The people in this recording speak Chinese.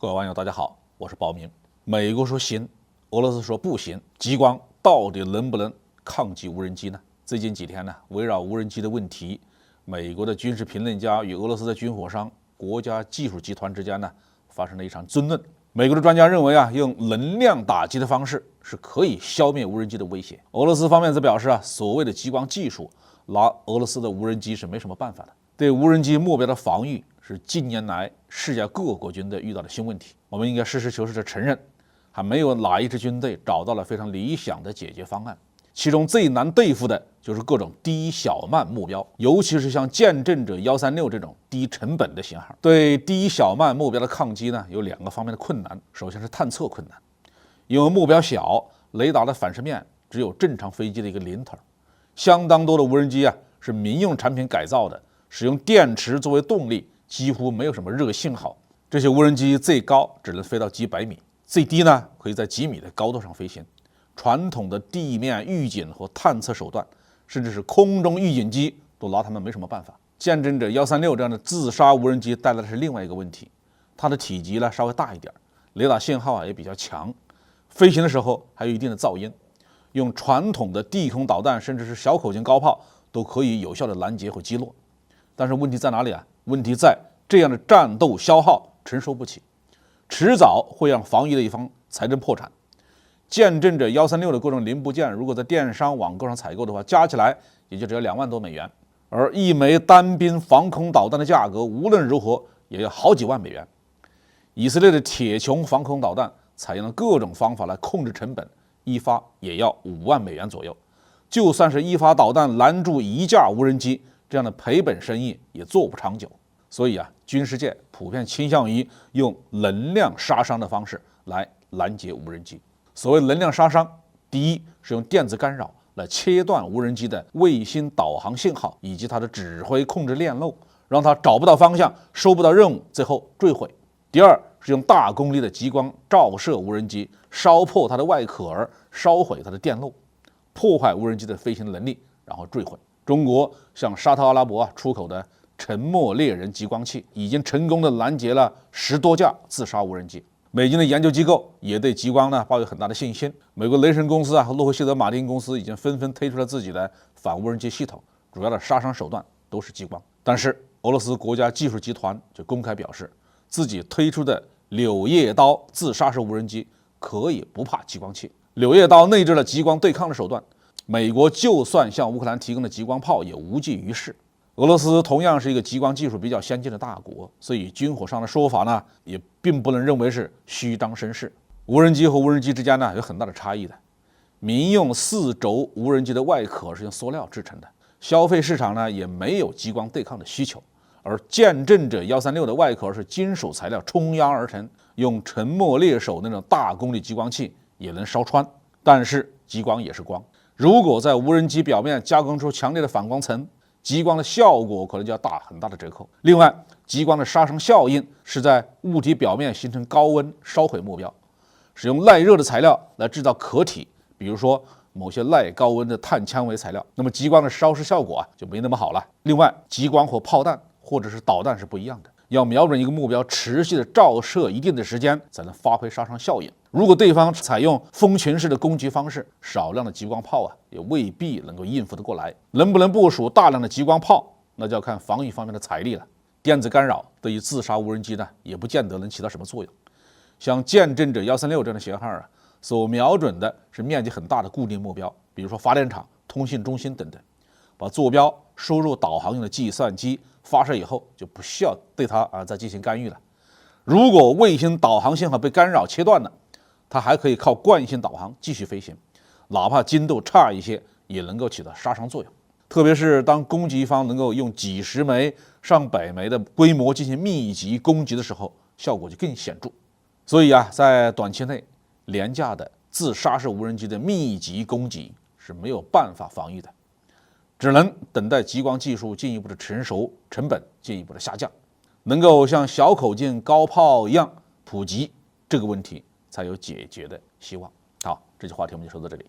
各位网友，大家好，我是包明。美国说行，俄罗斯说不行，激光到底能不能抗击无人机呢？最近几天呢，围绕无人机的问题，美国的军事评论家与俄罗斯的军火商国家技术集团之间呢，发生了一场争论。美国的专家认为用能量打击的方式是可以消灭无人机的威胁。俄罗斯方面则表示所谓的激光技术拿俄罗斯的无人机是没什么办法的。对无人机目标的防御是近年来世界各国军队遇到的新问题。我们应该实事求是地承认，还没有哪一支军队找到了非常理想的解决方案。其中最难对付的就是各种低小慢目标，尤其是像见证者136这种低成本的型号。对低小慢目标的抗击呢，有两个方面的困难。首先是探测困难，因为目标小，雷达的反射面只有正常飞机的一个零头。相当多的无人机是民用产品改造的，使用电池作为动力，几乎没有什么热信号。这些无人机最高只能飞到几百米，最低呢可以在几米的高度上飞行。传统的地面预警和探测手段，甚至是空中预警机，都拿他们没什么办法。见证者136这样的自杀无人机带来的是另外一个问题，它的体积呢稍微大一点，雷达信号也比较强，飞行的时候还有一定的噪音。用传统的地空导弹甚至是小口径高炮都可以有效的拦截和击落。但是问题在哪里问题在这样的战斗消耗承受不起，迟早会让防御的一方财政破产。见证者136的各种零部件，如果在电商网购上采购的话，加起来也就只要2万多美元，而一枚单兵防空导弹的价格无论如何也要好几万美元。以色列的铁穹防空导弹采用了各种方法来控制成本，一发也要5万美元左右。就算是一发导弹拦住一架无人机，这样的赔本生意也做不长久。所以军事界普遍倾向于用能量杀伤的方式来拦截无人机。所谓能量杀伤，第一是用电子干扰来切断无人机的卫星导航信号以及它的指挥控制链路，让它找不到方向，收不到任务，最后坠毁。第二是用大功率的激光照射无人机，烧破它的外壳，烧毁它的电路，破坏无人机的飞行能力，然后坠毁。中国向沙特阿拉伯出口的沉默猎人激光器已经成功的拦截了10多架自杀无人机。美军的研究机构也对激光抱有很大的信心。美国雷神公司和洛克希德马丁公司已经纷纷推出了自己的反无人机系统，主要的杀伤手段都是激光。但是俄罗斯国家技术集团就公开表示，自己推出的柳叶刀自杀式无人机可以不怕激光器。柳叶刀内置了激光对抗的手段，美国就算向乌克兰提供的激光炮也无济于事。俄罗斯同样是一个激光技术比较先进的大国，所以军火商的说法也并不能认为是虚张声势。无人机和无人机之间有很大的差异的。民用4轴无人机的外壳是用塑料制成的，消费市场也没有激光对抗的需求。而见证者136的外壳是金属材料冲压而成，用沉默猎手那种大功率激光器也能烧穿，但是激光也是光。如果在无人机表面加工出强烈的反光层，激光的效果可能就要打很大的折扣。另外，激光的杀伤效应是在物体表面形成高温烧毁目标，使用耐热的材料来制造壳体，比如说某些耐高温的碳纤维材料，那么激光的烧蚀效果就没那么好了。另外，激光和炮弹或者是导弹是不一样的，要瞄准一个目标，持续的照射一定的时间才能发挥杀伤效应。如果对方采用蜂群式的攻击方式，少量的激光炮也未必能够应付得过来。能不能部署大量的激光炮，那就要看防御方面的财力了。电子干扰对于自杀无人机也不见得能起到什么作用。像见证者136这样的型号所瞄准的是面积很大的固定目标，比如说发电厂、通信中心等等，把坐标输入导航用的计算机，发射以后就不需要对它再进行干预了。如果卫星导航信号被干扰切断了，它还可以靠惯性导航继续飞行，哪怕精度差一些，也能够起到杀伤作用。特别是当攻击方能够用几十枚、上百枚的规模进行密集攻击的时候，效果就更显著。所以在短期内，廉价的自杀式无人机的密集攻击是没有办法防御的，只能等待激光技术进一步的成熟，成本进一步的下降，能够像小口径高炮一样普及，这个问题才有解决的希望。好，这期话题我们就说到这里。